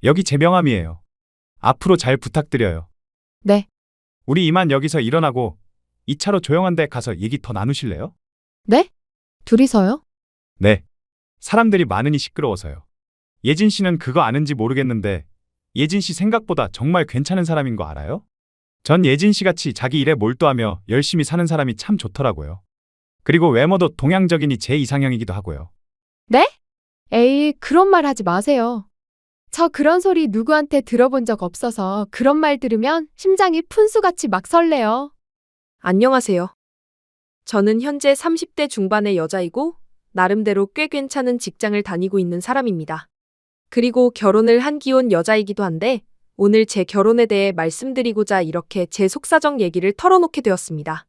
여기 제 명함이에요. 앞으로 잘 부탁드려요. 네. 우리 이만 여기서 일어나고 2차로 조용한 데 가서 얘기 더 나누실래요? 네? 둘이서요? 네. 사람들이 많으니 시끄러워서요. 예진 씨는 그거 아는지 모르겠는데 예진 씨 생각보다 정말 괜찮은 사람인 거 알아요? 전 예진 씨 같이 자기 일에 몰두하며 열심히 사는 사람이 참 좋더라고요. 그리고 외모도 동양적이니 제 이상형이기도 하고요. 네? 에이, 그런 말 하지 마세요. 저 그런 소리 누구한테 들어본 적 없어서 그런 말 들으면 심장이 푼수같이 막 설레요. 안녕하세요. 저는 현재 30대 중반의 여자이고 나름대로 꽤 괜찮은 직장을 다니고 있는 사람입니다. 그리고 결혼을 한 기혼 여자이기도 한데 오늘 제 결혼에 대해 말씀드리고자 이렇게 제 속사정 얘기를 털어놓게 되었습니다.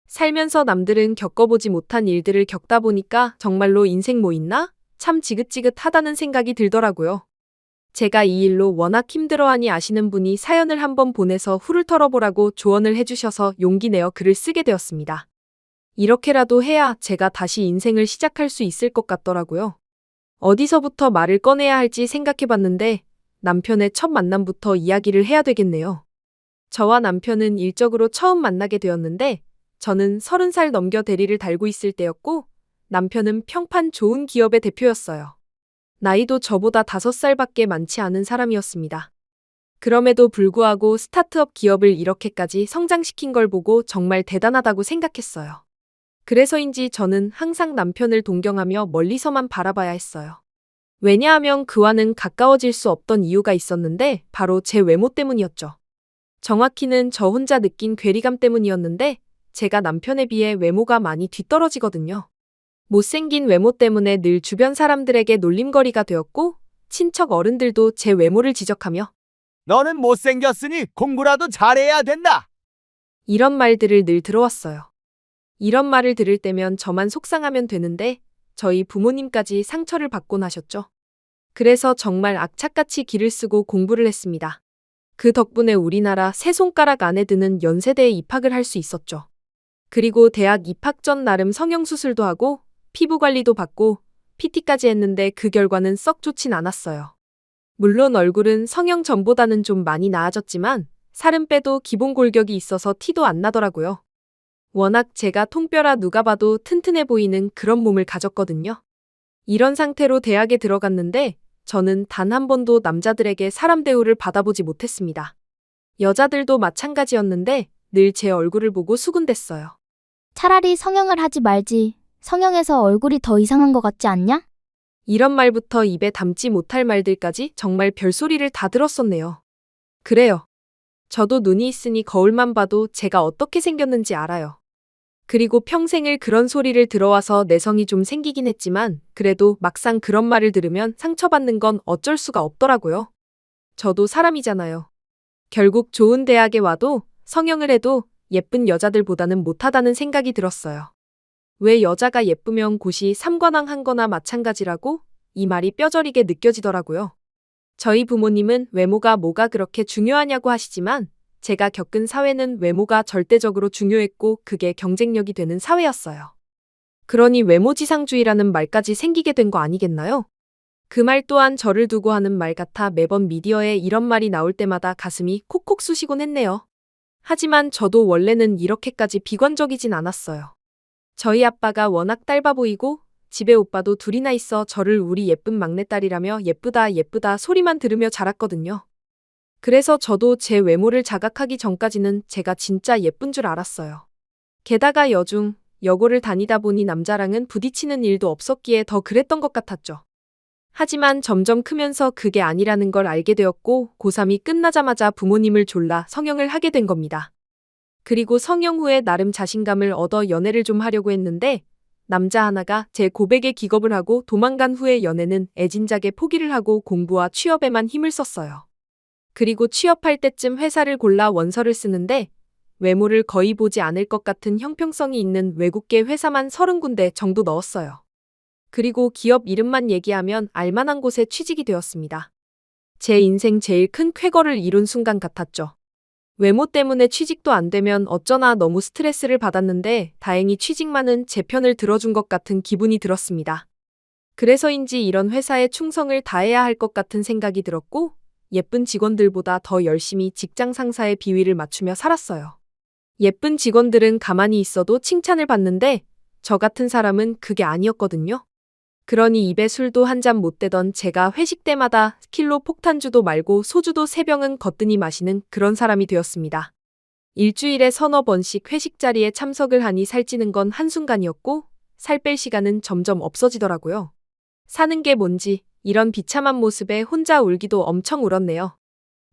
살면서 남들은 겪어보지 못한 일들을 겪다 보니까 정말로 인생 뭐 있나? 참 지긋지긋하다는 생각이 들더라고요. 제가 이 일로 워낙 힘들어하니 아시는 분이 사연을 한번 보내서 후를 털어보라고 조언을 해주셔서 용기 내어 글을 쓰게 되었습니다. 이렇게라도 해야 제가 다시 인생을 시작할 수 있을 것 같더라고요. 어디서부터 말을 꺼내야 할지 생각해봤는데 남편의 첫 만남부터 이야기를 해야 되겠네요. 저와 남편은 일적으로 처음 만나게 되었는데 저는 30살 넘겨 대리를 달고 있을 때였고 남편은 평판 좋은 기업의 대표였어요. 나이도 저보다 5살밖에 많지 않은 사람이었습니다. 그럼에도 불구하고 스타트업 기업을 이렇게까지 성장시킨 걸 보고 정말 대단하다고 생각했어요. 그래서인지 저는 항상 남편을 동경하며 멀리서만 바라봐야 했어요. 왜냐하면 그와는 가까워질 수 없던 이유가 있었는데 바로 제 외모 때문이었죠. 정확히는 저 혼자 느낀 괴리감 때문이었는데 제가 남편에 비해 외모가 많이 뒤떨어지거든요. 못생긴 외모 때문에 늘 주변 사람들에게 놀림거리가 되었고 친척 어른들도 제 외모를 지적하며 너는 못생겼으니 공부라도 잘해야 된다. 이런 말들을 늘 들어왔어요. 이런 말을 들을 때면 저만 속상하면 되는데 저희 부모님까지 상처를 받곤 하셨죠. 그래서 정말 악착같이 기를 쓰고 공부를 했습니다. 그 덕분에 우리나라 세 손가락 안에 드는 연세대에 입학을 할 수 있었죠. 그리고 대학 입학 전 나름 성형수술도 하고 피부 관리도 받고 PT까지 했는데 그 결과는 썩 좋진 않았어요. 물론 얼굴은 성형 전보다는 좀 많이 나아졌지만 살은 빼도 기본 골격이 있어서 티도 안 나더라고요. 워낙 제가 통뼈라 누가 봐도 튼튼해 보이는 그런 몸을 가졌거든요. 이런 상태로 대학에 들어갔는데 저는 단 한 번도 남자들에게 사람 대우를 받아보지 못했습니다. 여자들도 마찬가지였는데 늘 제 얼굴을 보고 수군댔어요. 차라리 성형을 하지 말지. 성형해서 얼굴이 더 이상한 것 같지 않냐? 이런 말부터 입에 담지 못할 말들까지 정말 별소리를 다 들었었네요. 그래요. 저도 눈이 있으니 거울만 봐도 제가 어떻게 생겼는지 알아요. 그리고 평생을 그런 소리를 들어와서 내성이 좀 생기긴 했지만 그래도 막상 그런 말을 들으면 상처받는 건 어쩔 수가 없더라고요. 저도 사람이잖아요. 결국 좋은 대학에 와도 성형을 해도 예쁜 여자들보다는 못하다는 생각이 들었어요. 왜 여자가 예쁘면 곧이 삼관왕한 거나 마찬가지라고? 이 말이 뼈저리게 느껴지더라고요. 저희 부모님은 외모가 뭐가 그렇게 중요하냐고 하시지만 제가 겪은 사회는 외모가 절대적으로 중요했고 그게 경쟁력이 되는 사회였어요. 그러니 외모지상주의라는 말까지 생기게 된 거 아니겠나요? 그 말 또한 저를 두고 하는 말 같아 매번 미디어에 이런 말이 나올 때마다 가슴이 콕콕 쑤시곤 했네요. 하지만 저도 원래는 이렇게까지 비관적이진 않았어요. 저희 아빠가 워낙 딸바 보이고 집에 오빠도 둘이나 있어 저를 우리 예쁜 막내딸이라며 예쁘다 예쁘다 소리만 들으며 자랐거든요. 그래서 저도 제 외모를 자각하기 전까지는 제가 진짜 예쁜 줄 알았어요. 게다가 여중, 여고를 다니다 보니 남자랑은 부딪히는 일도 없었기에 더 그랬던 것 같았죠. 하지만 점점 크면서 그게 아니라는 걸 알게 되었고 고3이 끝나자마자 부모님을 졸라 성형을 하게 된 겁니다. 그리고 성형 후에 나름 자신감을 얻어 연애를 좀 하려고 했는데 남자 하나가 제 고백에 기겁을 하고 도망간 후에 연애는 애진작에 포기를 하고 공부와 취업에만 힘을 썼어요. 그리고 취업할 때쯤 회사를 골라 원서를 쓰는데 외모를 거의 보지 않을 것 같은 형평성이 있는 외국계 회사만 30군데 정도 넣었어요. 그리고 기업 이름만 얘기하면 알만한 곳에 취직이 되었습니다. 제 인생 제일 큰 쾌거를 이룬 순간 같았죠. 외모 때문에 취직도 안 되면 어쩌나 너무 스트레스를 받았는데 다행히 취직만은 제 편을 들어준 것 같은 기분이 들었습니다. 그래서인지 이런 회사에 충성을 다해야 할 것 같은 생각이 들었고 예쁜 직원들보다 더 열심히 직장 상사의 비위를 맞추며 살았어요. 예쁜 직원들은 가만히 있어도 칭찬을 받는데 저 같은 사람은 그게 아니었거든요. 그러니 입에 술도 한 잔 못 대던 제가 회식 때마다 킬로 폭탄주도 말고 소주도 3병은 거뜬히 마시는 그런 사람이 되었습니다. 일주일에 서너 번씩 회식 자리에 참석을 하니 살찌는 건 한순간이었고 살 뺄 시간은 점점 없어지더라고요. 사는 게 뭔지 이런 비참한 모습에 혼자 울기도 엄청 울었네요.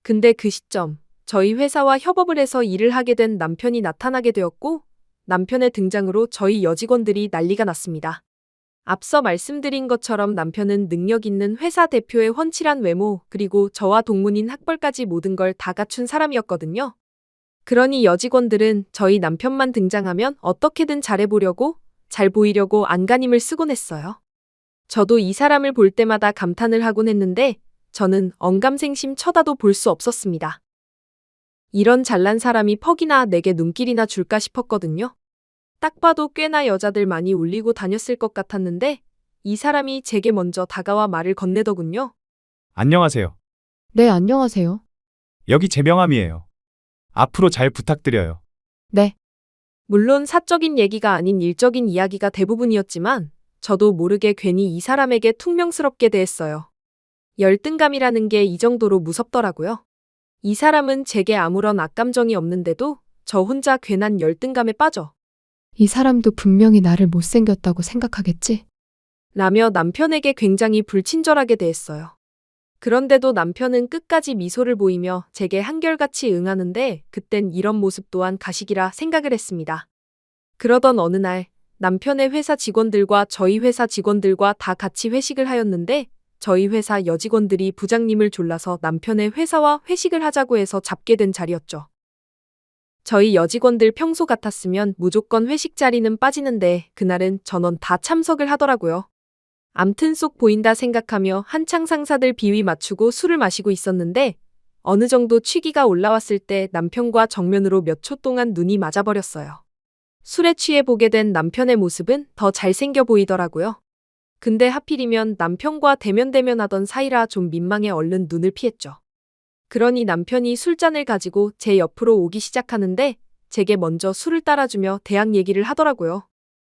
근데 그 시점 저희 회사와 협업을 해서 일을 하게 된 남편이 나타나게 되었고 남편의 등장으로 저희 여직원들이 난리가 났습니다. 앞서 말씀드린 것처럼 남편은 능력 있는 회사 대표의 훤칠한 외모 그리고 저와 동문인 학벌까지 모든 걸 다 갖춘 사람이었거든요. 그러니 여직원들은 저희 남편만 등장하면 어떻게든 잘해보려고 잘 보이려고 안간힘을 쓰곤 했어요. 저도 이 사람을 볼 때마다 감탄을 하곤 했는데 저는 언감생심 쳐다도 볼 수 없었습니다. 이런 잘난 사람이 퍽이나 내게 눈길이나 줄까 싶었거든요. 딱 봐도 꽤나 여자들 많이 울리고 다녔을 것 같았는데 이 사람이 제게 먼저 다가와 말을 건네더군요. 안녕하세요. 네, 안녕하세요. 여기 제 명함이에요. 앞으로 잘 부탁드려요. 네. 물론 사적인 얘기가 아닌 일적인 이야기가 대부분이었지만 저도 모르게 괜히 이 사람에게 퉁명스럽게 대했어요. 열등감이라는 게 이 정도로 무섭더라고요. 이 사람은 제게 아무런 악감정이 없는데도 저 혼자 괜한 열등감에 빠져 이 사람도 분명히 나를 못생겼다고 생각하겠지? 라며 남편에게 굉장히 불친절하게 대했어요. 그런데도 남편은 끝까지 미소를 보이며 제게 한결같이 응하는데 그땐 이런 모습 또한 가식이라 생각을 했습니다. 그러던 어느 날 남편의 회사 직원들과 저희 회사 직원들과 다 같이 회식을 하였는데 저희 회사 여직원들이 부장님을 졸라서 남편의 회사와 회식을 하자고 해서 잡게 된 자리였죠. 저희 여직원들 평소 같았으면 무조건 회식 자리는 빠지는데 그날은 전원 다 참석을 하더라고요. 암튼 쏙 보인다 생각하며 한창 상사들 비위 맞추고 술을 마시고 있었는데 어느 정도 취기가 올라왔을 때 남편과 정면으로 몇 초 동안 눈이 맞아버렸어요. 술에 취해 보게 된 남편의 모습은 더 잘생겨 보이더라고요. 근데 하필이면 남편과 대면대면하던 사이라 좀 민망해 얼른 눈을 피했죠. 그러니 남편이 술잔을 가지고 제 옆으로 오기 시작하는데 제게 먼저 술을 따라주며 대학 얘기를 하더라고요.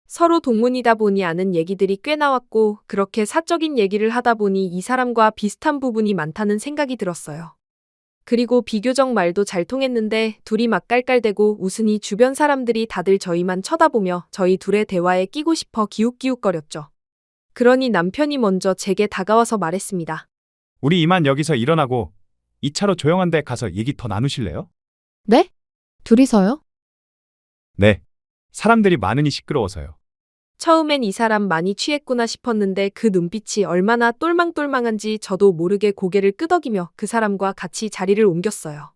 서로 동문이다 보니 아는 얘기들이 꽤 나왔고 그렇게 사적인 얘기를 하다 보니 이 사람과 비슷한 부분이 많다는 생각이 들었어요. 그리고 비교적 말도 잘 통했는데 둘이 막 깔깔대고 웃으니 주변 사람들이 다들 저희만 쳐다보며 저희 둘의 대화에 끼고 싶어 기웃기웃거렸죠. 그러니 남편이 먼저 제게 다가와서 말했습니다. 우리 이만 여기서 일어나고 2차로 조용한 데 가서 얘기 더 나누실래요? 네? 둘이서요? 네. 사람들이 많으니 시끄러워서요. 처음엔 이 사람 많이 취했구나 싶었는데 그 눈빛이 얼마나 똘망똘망한지 저도 모르게 고개를 끄덕이며 그 사람과 같이 자리를 옮겼어요.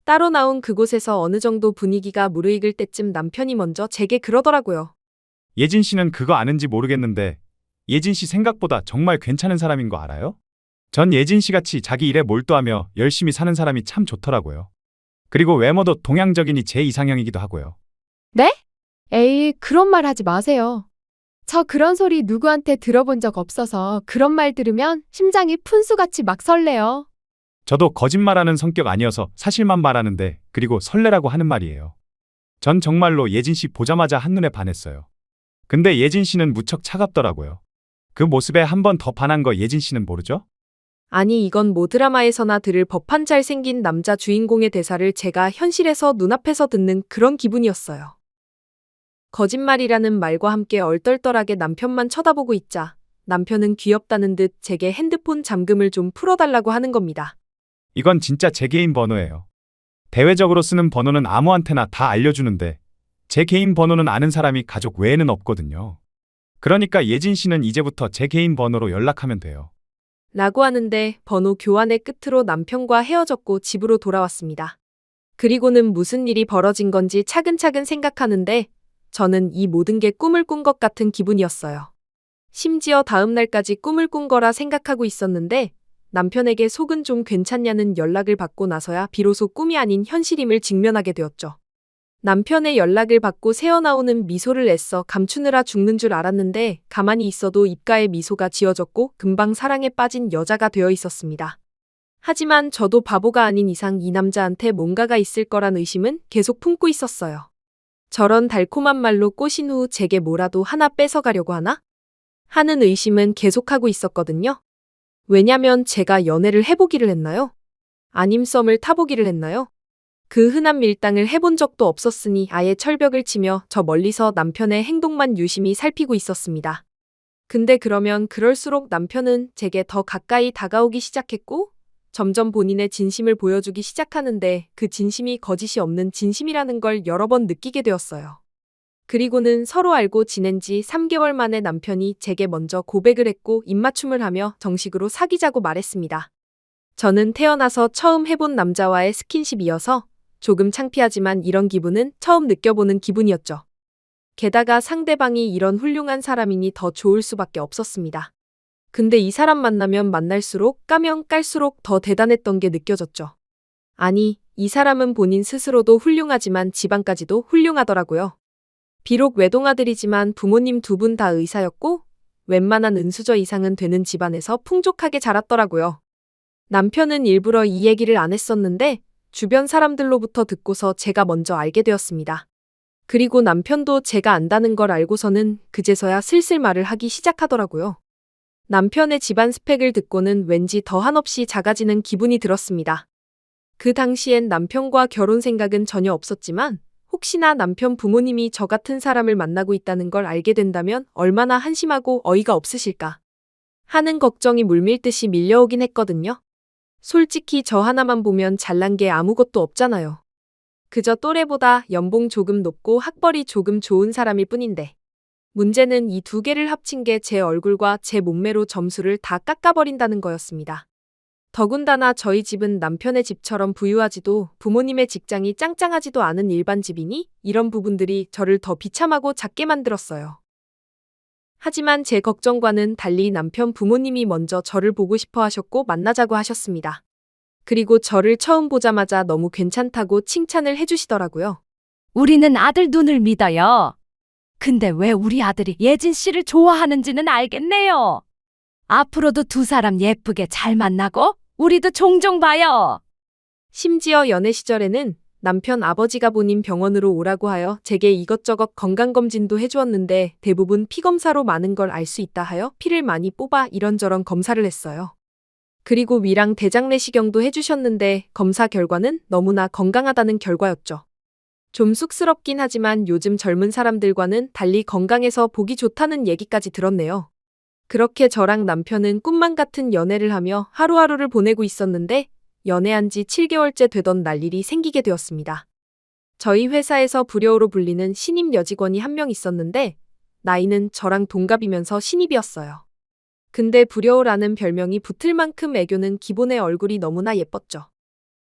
따로 나온 그곳에서 어느 정도 분위기가 무르익을 때쯤 남편이 먼저 제게 그러더라고요. 예진 씨는 그거 아는지 모르겠는데 예진 씨 생각보다 정말 괜찮은 사람인 거 알아요? 전 예진 씨 같이 자기 일에 몰두하며 열심히 사는 사람이 참 좋더라고요. 그리고 외모도 동양적이니 제 이상형이기도 하고요. 네? 에이, 그런 말 하지 마세요. 저 그런 소리 누구한테 들어본 적 없어서 그런 말 들으면 심장이 푼수같이 막 설레요. 저도 거짓말하는 성격 아니어서 사실만 말하는데 그리고 설레라고 하는 말이에요. 전 정말로 예진 씨 보자마자 한눈에 반했어요. 근데 예진 씨는 무척 차갑더라고요. 그 모습에 한 번 더 반한 거 예진 씨는 모르죠? 아니 이건 뭐 드라마에서나 들을 법한 잘생긴 남자 주인공의 대사를 제가 현실에서 눈앞에서 듣는 그런 기분이었어요. 거짓말이라는 말과 함께 얼떨떨하게 남편만 쳐다보고 있자 남편은 귀엽다는 듯 제게 핸드폰 잠금을 좀 풀어달라고 하는 겁니다. 이건 진짜 제 개인 번호예요. 대외적으로 쓰는 번호는 아무한테나 다 알려주는데 제 개인 번호는 아는 사람이 가족 외에는 없거든요. 그러니까 예진 씨는 이제부터 제 개인 번호로 연락하면 돼요. 라고 하는데 번호 교환의 끝으로 남편과 헤어졌고 집으로 돌아왔습니다. 그리고는 무슨 일이 벌어진 건지 차근차근 생각하는데 저는 이 모든 게 꿈을 꾼 것 같은 기분이었어요. 심지어 다음 날까지 꿈을 꾼 거라 생각하고 있었는데 남편에게 속은 좀 괜찮냐는 연락을 받고 나서야 비로소 꿈이 아닌 현실임을 직면하게 되었죠. 남편의 연락을 받고 새어나오는 미소를 애써 감추느라 죽는 줄 알았는데 가만히 있어도 입가에 미소가 지어졌고 금방 사랑에 빠진 여자가 되어 있었습니다. 하지만 저도 바보가 아닌 이상 이 남자한테 뭔가가 있을 거란 의심은 계속 품고 있었어요. 저런 달콤한 말로 꼬신 후 제게 뭐라도 하나 뺏어가려고 하나? 하는 의심은 계속하고 있었거든요. 왜냐면 제가 연애를 해보기를 했나요? 아님 썸을 타보기를 했나요? 그 흔한 밀당을 해본 적도 없었으니 아예 철벽을 치며 저 멀리서 남편의 행동만 유심히 살피고 있었습니다. 근데 그러면 그럴수록 남편은 제게 더 가까이 다가오기 시작했고 점점 본인의 진심을 보여주기 시작하는데 그 진심이 거짓이 없는 진심이라는 걸 여러 번 느끼게 되었어요. 그리고는 서로 알고 지낸 지 3개월 만에 남편이 제게 먼저 고백을 했고 입맞춤을 하며 정식으로 사귀자고 말했습니다. 저는 태어나서 처음 해본 남자와의 스킨십이어서 조금 창피하지만 이런 기분은 처음 느껴보는 기분이었죠. 게다가 상대방이 이런 훌륭한 사람이니 더 좋을 수밖에 없었습니다. 근데 이 사람 만나면 만날수록 까면 깔수록 더 대단했던 게 느껴졌죠. 아니, 이 사람은 본인 스스로도 훌륭하지만 집안까지도 훌륭하더라고요. 비록 외동아들이지만 부모님 두 분 다 의사였고 웬만한 은수저 이상은 되는 집안에서 풍족하게 자랐더라고요. 남편은 일부러 이 얘기를 안 했었는데 주변 사람들로부터 듣고서 제가 먼저 알게 되었습니다. 그리고 남편도 제가 안다는 걸 알고서는 그제서야 슬슬 말을 하기 시작하더라고요. 남편의 집안 스펙을 듣고는 왠지 더 한없이 작아지는 기분이 들었습니다. 그 당시엔 남편과 결혼 생각은 전혀 없었지만 혹시나 남편 부모님이 저 같은 사람을 만나고 있다는 걸 알게 된다면 얼마나 한심하고 어이가 없으실까 하는 걱정이 물밀듯이 밀려오긴 했거든요. 솔직히 저 하나만 보면 잘난 게 아무것도 없잖아요. 그저 또래보다 연봉 조금 높고 학벌이 조금 좋은 사람일 뿐인데. 문제는 이 두 개를 합친 게 제 얼굴과 제 몸매로 점수를 다 깎아버린다는 거였습니다. 더군다나 저희 집은 남편의 집처럼 부유하지도 부모님의 직장이 짱짱하지도 않은 일반 집이니 이런 부분들이 저를 더 비참하고 작게 만들었어요. 하지만 제 걱정과는 달리 남편 부모님이 먼저 저를 보고 싶어 하셨고 만나자고 하셨습니다. 그리고 저를 처음 보자마자 너무 괜찮다고 칭찬을 해주시더라고요. 우리는 아들 눈을 믿어요. 근데 왜 우리 아들이 예진 씨를 좋아하는지는 알겠네요. 앞으로도 두 사람 예쁘게 잘 만나고 우리도 종종 봐요. 심지어 연애 시절에는 남편 아버지가 본인 병원으로 오라고 하여 제게 이것저것 건강검진도 해주었는데 대부분 피검사로 많은 걸 알 수 있다 하여 피를 많이 뽑아 이런저런 검사를 했어요. 그리고 위랑 대장 내시경도 해주셨는데 검사 결과는 너무나 건강하다는 결과였죠. 좀 쑥스럽긴 하지만 요즘 젊은 사람들과는 달리 건강해서 보기 좋다는 얘기까지 들었네요. 그렇게 저랑 남편은 꿈만 같은 연애를 하며 하루하루를 보내고 있었는데 연애한 지 7개월째 되던 날 일이 생기게 되었습니다. 저희 회사에서 부려우로 불리는 신입 여직원이 한 명 있었는데 나이는 저랑 동갑이면서 신입이었어요. 근데 부려우라는 별명이 붙을 만큼 애교는 기본의 얼굴이 너무나 예뻤죠.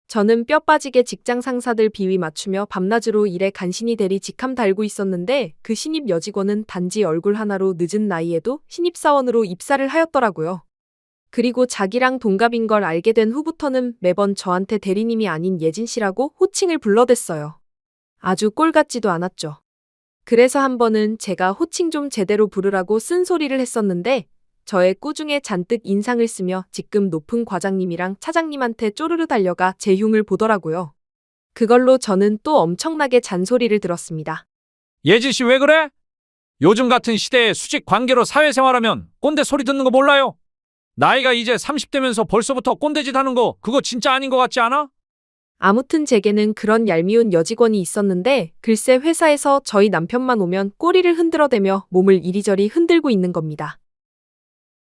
저는 뼈 빠지게 직장 상사들 비위 맞추며 밤낮으로 일에 간신히 대리 직함 달고 있었는데 그 신입 여직원은 단지 얼굴 하나로 늦은 나이에도 신입사원으로 입사를 하였더라고요. 그리고 자기랑 동갑인 걸 알게 된 후부터는 매번 저한테 대리님이 아닌 예진 씨라고 호칭을 불러댔어요. 아주 꼴 같지도 않았죠. 그래서 한 번은 제가 호칭 좀 제대로 부르라고 쓴소리를 했었는데 저의 꾸중에 잔뜩 인상을 쓰며 직급 높은 과장님이랑 차장님한테 쪼르르 달려가 제 흉을 보더라고요. 그걸로 저는 또 엄청나게 잔소리를 들었습니다. 예진 씨 왜 그래? 요즘 같은 시대에 수직 관계로 사회생활하면 꼰대 소리 듣는 거 몰라요? 나이가 이제 30대면서 벌써부터 꼰대짓 하는 거 그거 진짜 아닌 것 같지 않아? 아무튼 제게는 그런 얄미운 여직원이 있었는데 글쎄 회사에서 저희 남편만 오면 꼬리를 흔들어대며 몸을 이리저리 흔들고 있는 겁니다.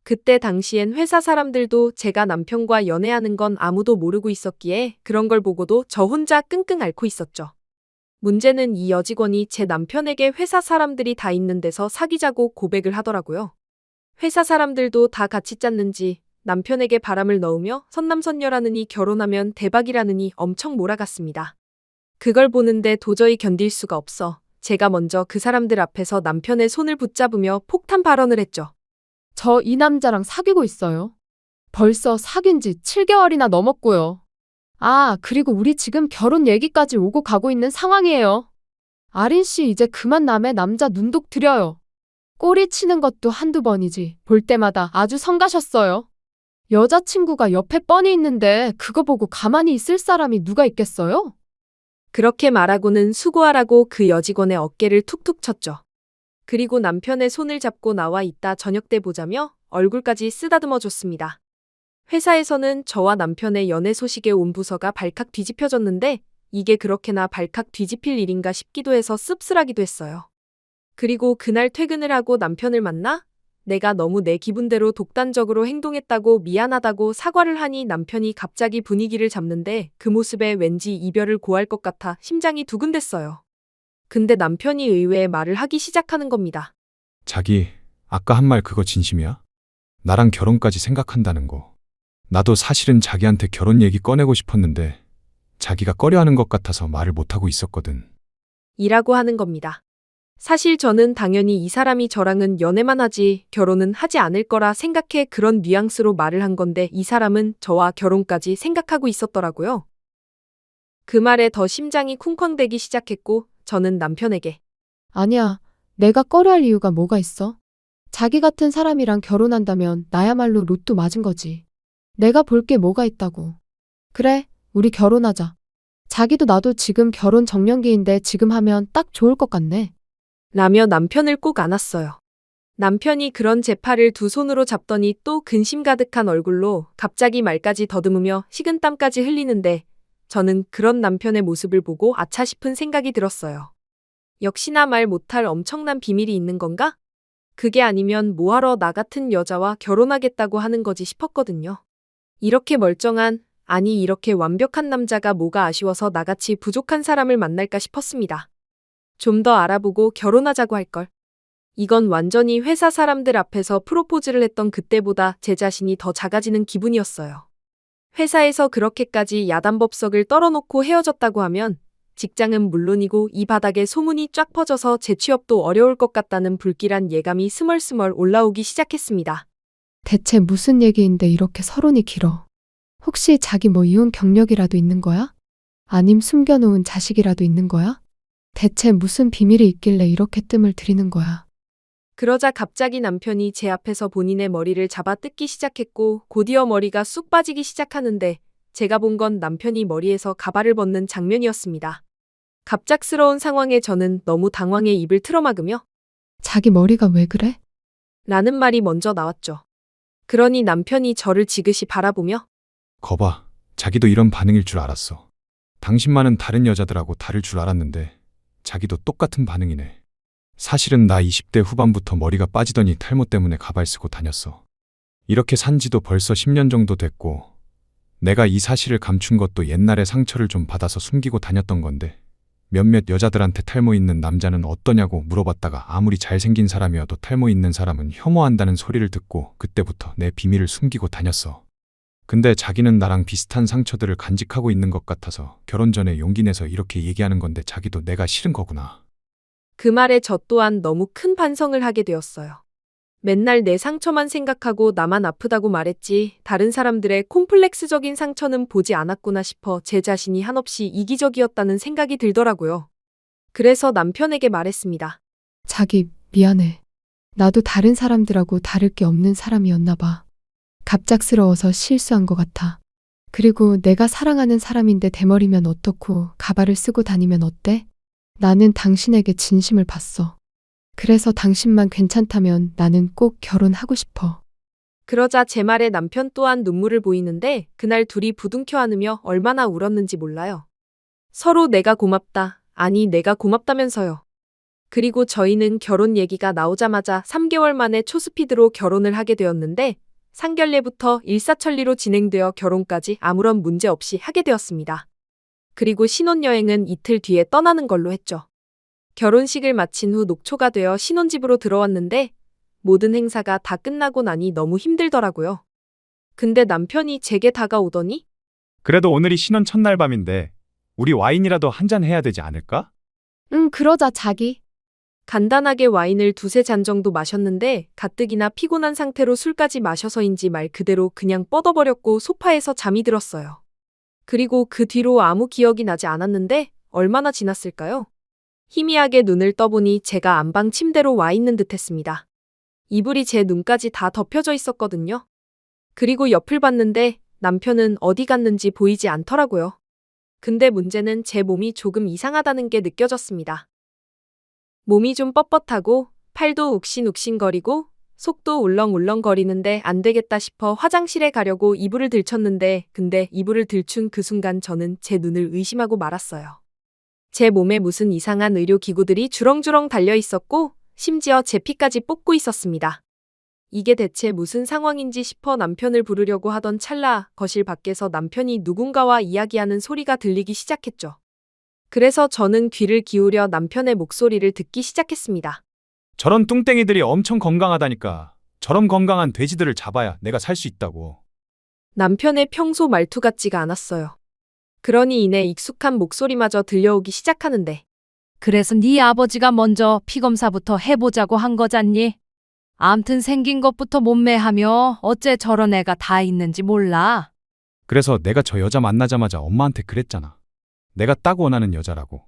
그때 당시엔 회사 사람들도 제가 남편과 연애하는 건 아무도 모르고 있었기에 그런 걸 보고도 저 혼자 끙끙 앓고 있었죠. 문제는 이 여직원이 제 남편에게 회사 사람들이 다 있는 데서 사귀자고 고백을 하더라고요. 회사 사람들도 다 같이 짰는지 남편에게 바람을 넣으며 선남선녀라느니 결혼하면 대박이라느니 엄청 몰아갔습니다. 그걸 보는데 도저히 견딜 수가 없어 제가 먼저 그 사람들 앞에서 남편의 손을 붙잡으며 폭탄 발언을 했죠. 저 이 남자랑 사귀고 있어요. 벌써 사귄 지 7개월이나 넘었고요. 아, 그리고 우리 지금 결혼 얘기까지 오고 가고 있는 상황이에요. 아린 씨 이제 그만 남의 남자 눈독 들여요. 꼬리 치는 것도 한두 번이지 볼 때마다 아주 성가셨어요. 여자친구가 옆에 뻔히 있는데 그거 보고 가만히 있을 사람이 누가 있겠어요? 그렇게 말하고는 수고하라고 그 여직원의 어깨를 툭툭 쳤죠. 그리고 남편의 손을 잡고 나와 이따 저녁 때 보자며 얼굴까지 쓰다듬어 줬습니다. 회사에서는 저와 남편의 연애 소식에 온 부서가 발칵 뒤집혀졌는데 이게 그렇게나 발칵 뒤집힐 일인가 싶기도 해서 씁쓸하기도 했어요. 그리고 그날 퇴근을 하고 남편을 만나 내가 너무 내 기분대로 독단적으로 행동했다고 미안하다고 사과를 하니 남편이 갑자기 분위기를 잡는데 그 모습에 왠지 이별을 고할 것 같아 심장이 두근댔어요. 근데 남편이 의외의 말을 하기 시작하는 겁니다. 자기, 아까 한 말 그거 진심이야? 나랑 결혼까지 생각한다는 거. 나도 사실은 자기한테 결혼 얘기 꺼내고 싶었는데 자기가 꺼려하는 것 같아서 말을 못하고 있었거든. 이라고 하는 겁니다. 사실 저는 당연히 이 사람이 저랑은 연애만 하지 결혼은 하지 않을 거라 생각해 그런 뉘앙스로 말을 한 건데 이 사람은 저와 결혼까지 생각하고 있었더라고요. 그 말에 더 심장이 쿵쾅대기 시작했고 저는 남편에게 아니야, 내가 꺼려할 이유가 뭐가 있어? 자기 같은 사람이랑 결혼한다면 나야말로 로또 맞은 거지. 내가 볼 게 뭐가 있다고. 그래, 우리 결혼하자. 자기도 나도 지금 결혼 정년기인데 지금 하면 딱 좋을 것 같네. 라며 남편을 꼭 안았어요. 남편이 그런 제 팔을 두 손으로 잡더니 또 근심 가득한 얼굴로 갑자기 말까지 더듬으며 식은땀까지 흘리는데 저는 그런 남편의 모습을 보고 아차 싶은 생각이 들었어요. 역시나 말 못할 엄청난 비밀이 있는 건가? 그게 아니면 뭐하러 나 같은 여자와 결혼하겠다고 하는 거지 싶었거든요. 이렇게 멀쩡한, 아니 이렇게 완벽한 남자가 뭐가 아쉬워서 나같이 부족한 사람을 만날까 싶었습니다. 좀 더 알아보고 결혼하자고 할걸. 이건 완전히 회사 사람들 앞에서 프로포즈를 했던 그때보다 제 자신이 더 작아지는 기분이었어요. 회사에서 그렇게까지 야단법석을 떨어놓고 헤어졌다고 하면 직장은 물론이고 이 바닥에 소문이 쫙 퍼져서 재취업도 어려울 것 같다는 불길한 예감이 스멀스멀 올라오기 시작했습니다. 대체 무슨 얘기인데 이렇게 서론이 길어? 혹시 자기 뭐 이혼 경력이라도 있는 거야? 아님 숨겨놓은 자식이라도 있는 거야? 대체 무슨 비밀이 있길래 이렇게 뜸을 들이는 거야? 그러자 갑자기 남편이 제 앞에서 본인의 머리를 잡아 뜯기 시작했고 곧이어 머리가 쑥 빠지기 시작하는데 제가 본 건 남편이 머리에서 가발을 벗는 장면이었습니다. 갑작스러운 상황에 저는 너무 당황해 입을 틀어막으며 자기 머리가 왜 그래? 라는 말이 먼저 나왔죠. 그러니 남편이 저를 지그시 바라보며 거봐, 자기도 이런 반응일 줄 알았어. 당신만은 다른 여자들하고 다를 줄 알았는데 자기도 똑같은 반응이네. 사실은 나 20대 후반부터 머리가 빠지더니 탈모 때문에 가발 쓰고 다녔어. 이렇게 산 지도 벌써 10년 정도 됐고 내가 이 사실을 감춘 것도 옛날에 상처를 좀 받아서 숨기고 다녔던 건데 몇몇 여자들한테 탈모 있는 남자는 어떠냐고 물어봤다가 아무리 잘생긴 사람이어도 탈모 있는 사람은 혐오한다는 소리를 듣고 그때부터 내 비밀을 숨기고 다녔어. 근데 자기는 나랑 비슷한 상처들을 간직하고 있는 것 같아서 결혼 전에 용기 내서 이렇게 얘기하는 건데 자기도 내가 싫은 거구나. 그 말에 저 또한 너무 큰 반성을 하게 되었어요. 맨날 내 상처만 생각하고 나만 아프다고 말했지 다른 사람들의 콤플렉스적인 상처는 보지 않았구나 싶어 제 자신이 한없이 이기적이었다는 생각이 들더라고요. 그래서 남편에게 말했습니다. 자기 미안해. 나도 다른 사람들하고 다를 게 없는 사람이었나 봐. 갑작스러워서 실수한 것 같아. 그리고 내가 사랑하는 사람인데 대머리면 어떻고 가발을 쓰고 다니면 어때? 나는 당신에게 진심을 봤어. 그래서 당신만 괜찮다면 나는 꼭 결혼하고 싶어. 그러자 제 말에 남편 또한 눈물을 보이는데 그날 둘이 부둥켜 안으며 얼마나 울었는지 몰라요. 서로 내가 고맙다. 아니 내가 고맙다면서요. 그리고 저희는 결혼 얘기가 나오자마자 3개월 만에 초스피드로 결혼을 하게 되었는데 상견례부터 일사천리로 진행되어 결혼까지 아무런 문제 없이 하게 되었습니다. 그리고 신혼여행은 이틀 뒤에 떠나는 걸로 했죠. 결혼식을 마친 후 녹초가 되어 신혼집으로 들어왔는데 모든 행사가 다 끝나고 나니 너무 힘들더라고요. 근데 남편이 제게 다가오더니 그래도 오늘이 신혼 첫날 밤인데 우리 와인이라도 한잔 해야 되지 않을까? 응, 그러자 자기. 간단하게 와인을 두세 잔 정도 마셨는데 가뜩이나 피곤한 상태로 술까지 마셔서인지 말 그대로 그냥 뻗어버렸고 소파에서 잠이 들었어요. 그리고 그 뒤로 아무 기억이 나지 않았는데 얼마나 지났을까요? 희미하게 눈을 떠보니 제가 안방 침대로 와 있는 듯 했습니다. 이불이 제 눈까지 다 덮여져 있었거든요. 그리고 옆을 봤는데 남편은 어디 갔는지 보이지 않더라고요. 근데 문제는 제 몸이 조금 이상하다는 게 느껴졌습니다. 몸이 좀 뻣뻣하고 팔도 욱신욱신거리고 속도 울렁울렁거리는데 안 되겠다 싶어 화장실에 가려고 이불을 들쳤는데 근데 이불을 들춘 그 순간 저는 제 눈을 의심하고 말았어요. 제 몸에 무슨 이상한 의료기구들이 주렁주렁 달려 있었고 심지어 제 피까지 뽑고 있었습니다. 이게 대체 무슨 상황인지 싶어 남편을 부르려고 하던 찰나 거실 밖에서 남편이 누군가와 이야기하는 소리가 들리기 시작했죠. 그래서 저는 귀를 기울여 남편의 목소리를 듣기 시작했습니다. 저런 뚱땡이들이 엄청 건강하다니까. 저런 건강한 돼지들을 잡아야 내가 살 수 있다고. 남편의 평소 말투 같지가 않았어요. 그러니 이내 익숙한 목소리마저 들려오기 시작하는데 그래서 네 아버지가 먼저 피검사부터 해보자고 한 거잖니? 암튼 생긴 것부터 몸매하며 어째 저런 애가 다 있는지 몰라. 그래서 내가 저 여자 만나자마자 엄마한테 그랬잖아. 내가 딱 원하는 여자라고.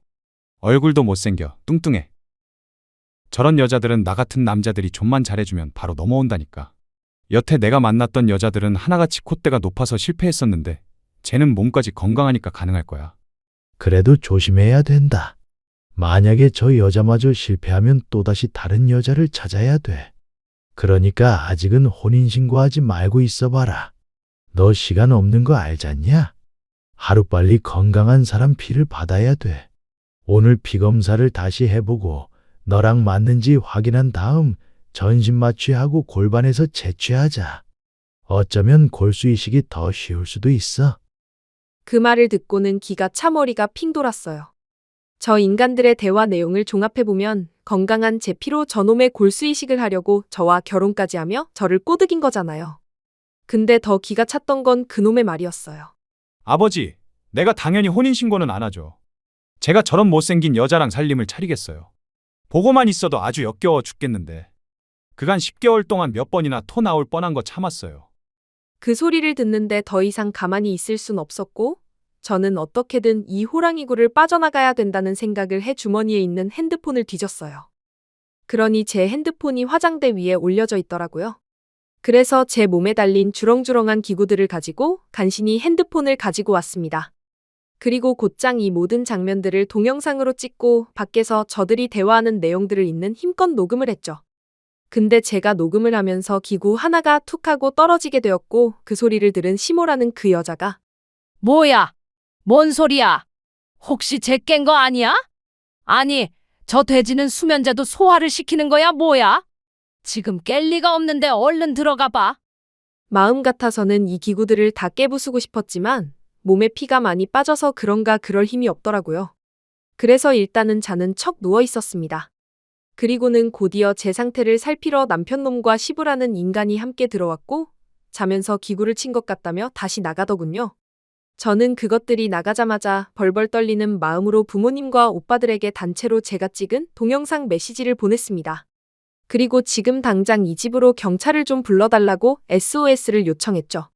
얼굴도 못생겨, 뚱뚱해. 저런 여자들은 나 같은 남자들이 좀만 잘해주면 바로 넘어온다니까. 여태 내가 만났던 여자들은 하나같이 콧대가 높아서 실패했었는데 쟤는 몸까지 건강하니까 가능할 거야. 그래도 조심해야 된다. 만약에 저 여자마저 실패하면 또다시 다른 여자를 찾아야 돼. 그러니까 아직은 혼인신고하지 말고 있어봐라. 너 시간 없는 거 알잖냐? 하루빨리 건강한 사람 피를 받아야 돼. 오늘 피검사를 다시 해보고 너랑 맞는지 확인한 다음 전신 마취하고 골반에서 채취하자. 어쩌면 골수 이식이 더 쉬울 수도 있어. 그 말을 듣고는 기가 차 머리가 핑 돌았어요. 저 인간들의 대화 내용을 종합해보면 건강한 제 피로 저놈의 골수 이식을 하려고 저와 결혼까지 하며 저를 꼬드긴 거잖아요. 근데 더 기가 찼던 건 그놈의 말이었어요. 아버지, 내가 당연히 혼인신고는 안 하죠. 제가 저런 못생긴 여자랑 살림을 차리겠어요. 보고만 있어도 아주 역겨워 죽겠는데. 그간 10개월 동안 몇 번이나 토 나올 뻔한 거 참았어요. 그 소리를 듣는데 더 이상 가만히 있을 순 없었고 저는 어떻게든 이 호랑이 굴을 빠져나가야 된다는 생각을 해 주머니에 있는 핸드폰을 뒤졌어요. 그러니 제 핸드폰이 화장대 위에 올려져 있더라고요. 그래서 제 몸에 달린 주렁주렁한 기구들을 가지고 간신히 핸드폰을 가지고 왔습니다. 그리고 곧장 이 모든 장면들을 동영상으로 찍고 밖에서 저들이 대화하는 내용들을 있는 힘껏 녹음을 했죠. 근데 제가 녹음을 하면서 기구 하나가 툭 하고 떨어지게 되었고 그 소리를 들은 시모라는 그 여자가 뭐야? 뭔 소리야? 혹시 쟤 깬 거 아니야? 아니, 저 돼지는 수면제도 소화를 시키는 거야, 뭐야? 지금 깰 리가 없는데 얼른 들어가 봐. 마음 같아서는 이 기구들을 다 깨부수고 싶었지만 몸에 피가 많이 빠져서 그런가 그럴 힘이 없더라고요. 그래서 일단은 자는 척 누워 있었습니다. 그리고는 곧이어 제 상태를 살피러 남편놈과 시부라는 인간이 함께 들어왔고 자면서 기구를 친 것 같다며 다시 나가더군요. 저는 그것들이 나가자마자 벌벌 떨리는 마음으로 부모님과 오빠들에게 단체로 제가 찍은 동영상 메시지를 보냈습니다. 그리고 지금 당장 이 집으로 경찰을 좀 불러달라고 SOS를 요청했죠.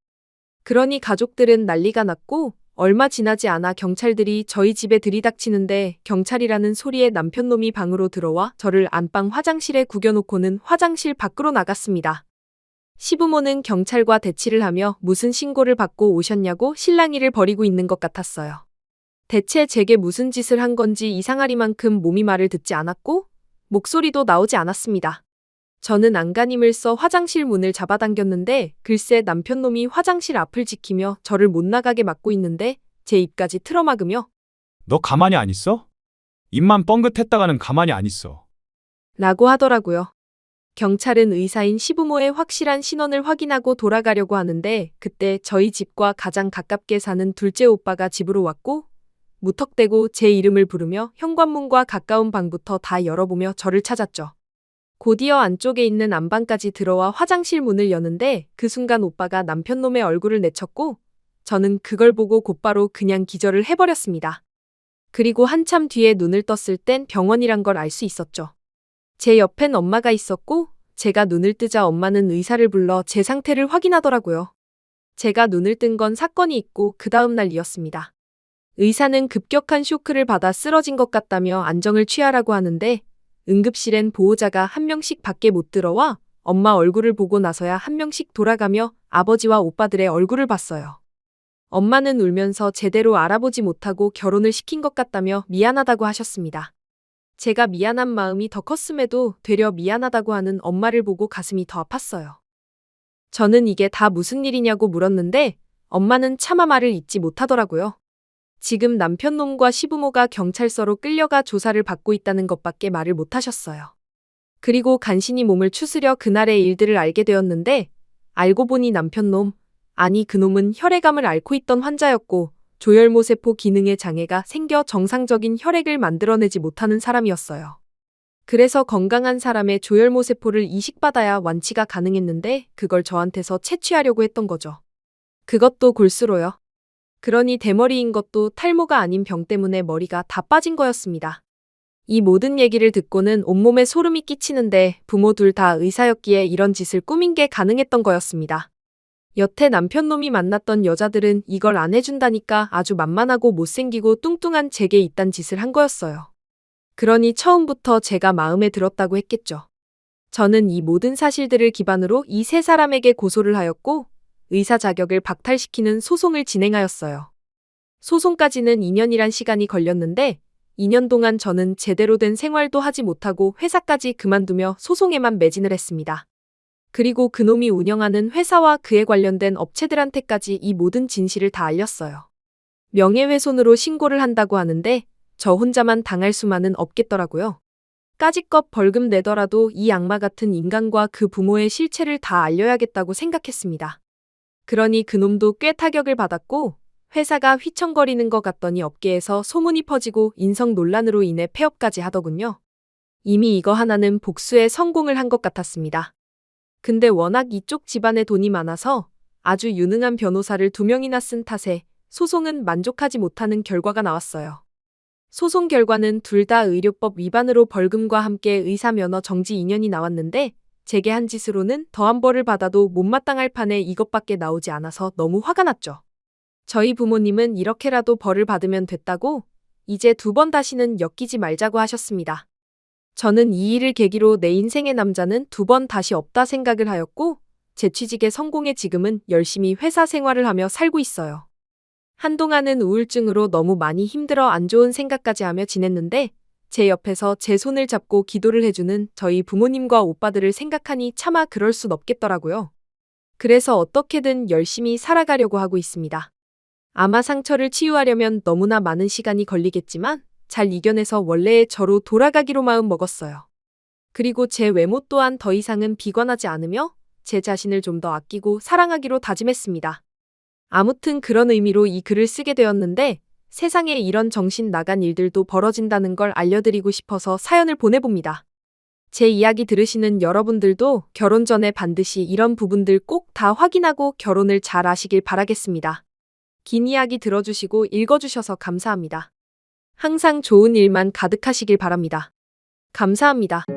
그러니 가족들은 난리가 났고 얼마 지나지 않아 경찰들이 저희 집에 들이닥치는데 경찰이라는 소리에 남편놈이 방으로 들어와 저를 안방 화장실에 구겨놓고는 화장실 밖으로 나갔습니다. 시부모는 경찰과 대치를 하며 무슨 신고를 받고 오셨냐고 실랑이를 벌이고 있는 것 같았어요. 대체 제게 무슨 짓을 한 건지 이상하리만큼 몸이 말을 듣지 않았고 목소리도 나오지 않았습니다. 저는 안간힘을 써 화장실 문을 잡아당겼는데 글쎄 남편놈이 화장실 앞을 지키며 저를 못 나가게 막고 있는데 제 입까지 틀어막으며 너 가만히 안 있어? 입만 뻥긋했다가는 가만히 안 있어. 라고 하더라고요. 경찰은 의사인 시부모의 확실한 신원을 확인하고 돌아가려고 하는데 그때 저희 집과 가장 가깝게 사는 둘째 오빠가 집으로 왔고 무턱대고 제 이름을 부르며 현관문과 가까운 방부터 다 열어보며 저를 찾았죠. 곧이어 안쪽에 있는 안방까지 들어와 화장실 문을 여는데 그 순간 오빠가 남편놈의 얼굴을 내쳤고 저는 그걸 보고 곧바로 그냥 기절을 해버렸습니다. 그리고 한참 뒤에 눈을 떴을 땐 병원이란 걸 알 수 있었죠. 제 옆엔 엄마가 있었고 제가 눈을 뜨자 엄마는 의사를 불러 제 상태를 확인하더라고요. 제가 눈을 뜬 건 사건이 있고 그 다음 날이었습니다. 의사는 급격한 쇼크를 받아 쓰러진 것 같다며 안정을 취하라고 하는데 응급실엔 보호자가 한 명씩 밖에 못 들어와 엄마 얼굴을 보고 나서야 한 명씩 돌아가며 아버지와 오빠들의 얼굴을 봤어요. 엄마는 울면서 제대로 알아보지 못하고 결혼을 시킨 것 같다며 미안하다고 하셨습니다. 제가 미안한 마음이 더 컸음에도 되려 미안하다고 하는 엄마를 보고 가슴이 더 아팠어요. 저는 이게 다 무슨 일이냐고 물었는데 엄마는 차마 말을 잇지 못하더라고요. 지금 남편놈과 시부모가 경찰서로 끌려가 조사를 받고 있다는 것밖에 말을 못하셨어요. 그리고 간신히 몸을 추스려 그날의 일들을 알게 되었는데 알고 보니 남편놈, 아니 그놈은 혈액암을 앓고 있던 환자였고 조혈모세포 기능에 장애가 생겨 정상적인 혈액을 만들어내지 못하는 사람이었어요. 그래서 건강한 사람의 조혈모세포를 이식받아야 완치가 가능했는데 그걸 저한테서 채취하려고 했던 거죠. 그것도 골수로요. 그러니 대머리인 것도 탈모가 아닌 병 때문에 머리가 다 빠진 거였습니다. 이 모든 얘기를 듣고는 온몸에 소름이 끼치는데 부모 둘 다 의사였기에 이런 짓을 꾸민 게 가능했던 거였습니다. 여태 남편놈이 만났던 여자들은 이걸 안 해준다니까 아주 만만하고 못생기고 뚱뚱한 제게 이딴 짓을 한 거였어요. 그러니 처음부터 제가 마음에 들었다고 했겠죠. 저는 이 모든 사실들을 기반으로 이 세 사람에게 고소를 하였고 의사 자격을 박탈시키는 소송을 진행하였어요. 소송까지는 2년이란 시간이 걸렸는데 2년 동안 저는 제대로 된 생활도 하지 못하고 회사까지 그만두며 소송에만 매진을 했습니다. 그리고 그놈이 운영하는 회사와 그에 관련된 업체들한테까지 이 모든 진실을 다 알렸어요. 명예훼손으로 신고를 한다고 하는데 저 혼자만 당할 수만은 없겠더라고요. 까짓것 벌금 내더라도 이 악마 같은 인간과 그 부모의 실체를 다 알려야겠다고 생각했습니다. 그러니 그놈도 꽤 타격을 받았고 회사가 휘청거리는 것 같더니 업계에서 소문이 퍼지고 인성 논란으로 인해 폐업까지 하더군요. 이미 이거 하나는 복수에 성공을 한 것 같았습니다. 근데 워낙 이쪽 집안에 돈이 많아서 아주 유능한 변호사를 2명이나 쓴 탓에 소송은 만족하지 못하는 결과가 나왔어요. 소송 결과는 둘 다 의료법 위반으로 벌금과 함께 의사 면허 정지 2년이 나왔는데 제게 한 짓으로는 더한 벌을 받아도 못마땅할 판에 이것밖에 나오지 않아서 너무 화가 났죠. 저희 부모님은 이렇게라도 벌을 받으면 됐다고 이제 2번 다시는 엮이지 말자고 하셨습니다. 저는 이 일을 계기로 내 인생의 남자는 2번 다시 없다 생각을 하였고 재취직에 성공해 지금은 열심히 회사 생활을 하며 살고 있어요. 한동안은 우울증으로 너무 많이 힘들어 안 좋은 생각까지 하며 지냈는데 제 옆에서 제 손을 잡고 기도를 해주는 저희 부모님과 오빠들을 생각하니 차마 그럴 순 없겠더라고요. 그래서 어떻게든 열심히 살아가려고 하고 있습니다. 아마 상처를 치유하려면 너무나 많은 시간이 걸리겠지만 잘 이겨내서 원래의 저로 돌아가기로 마음 먹었어요. 그리고 제 외모 또한 더 이상은 비관하지 않으며 제 자신을 좀 더 아끼고 사랑하기로 다짐했습니다. 아무튼 그런 의미로 이 글을 쓰게 되었는데 세상에 이런 정신 나간 일들도 벌어진다는 걸 알려드리고 싶어서 사연을 보내봅니다. 제 이야기 들으시는 여러분들도 결혼 전에 반드시 이런 부분들 꼭 다 확인하고 결혼을 잘 하시길 바라겠습니다. 긴 이야기 들어주시고 읽어주셔서 감사합니다. 항상 좋은 일만 가득하시길 바랍니다. 감사합니다.